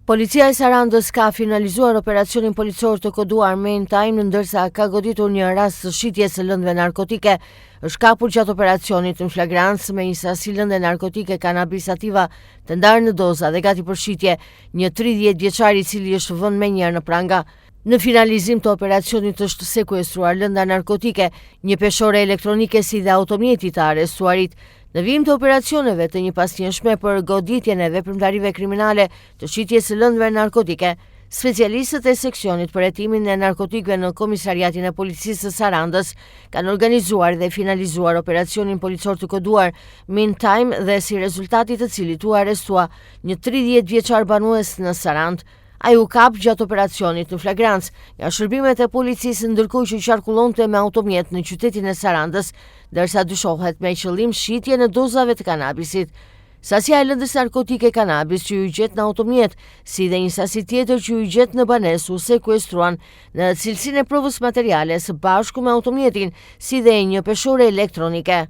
Policia e Sarandës ka finalizuar operacionin policor të koduar Main Time, ndërsa ka goditur një rast të shitjes së lëndëve narkotike. Është kapur gjatë operacionit në flagrancë me një sasi lëndë narkotike kanabis sativa të ndarë në doza dhe gati për shitje, një 30 vjeçar i cili është vënë menjëherë në pranga. Në finalizim të operacionit është sekuestruar lënda narkotike, një peshore elektronike si dhe automjeti të arrestuarit. Në vijim të operacioneve të një pasnjëshme për goditjen e veprimtarive kriminale të shitjes së lëndëve narkotike, specialistët e seksionit për hetimin e narkotikëve në Komisariatin e Policisë së Sarandës kanë organizuar dhe finalizuar operacionin policor të koduar Main Time dhe si rezultati të cilit u arrestua një 30 vjeçar banues në Sarandë. Ai u kap gjatë operacionit në flagrancë nga shërbimet e policisë ndërkohë që qarkullonte me automjet në qytetin e Sarandës, ndërsa dyshohet me qëllim shitje në dozave të kanabisit. Sasia e lëndës narkotike kanabis që u gjet në automjet, si dhe një sasi tjetër që u gjet në banesë u sekuestruan në cilësinë e provës materiale së bashku me automjetin, si dhe një peshore elektronike.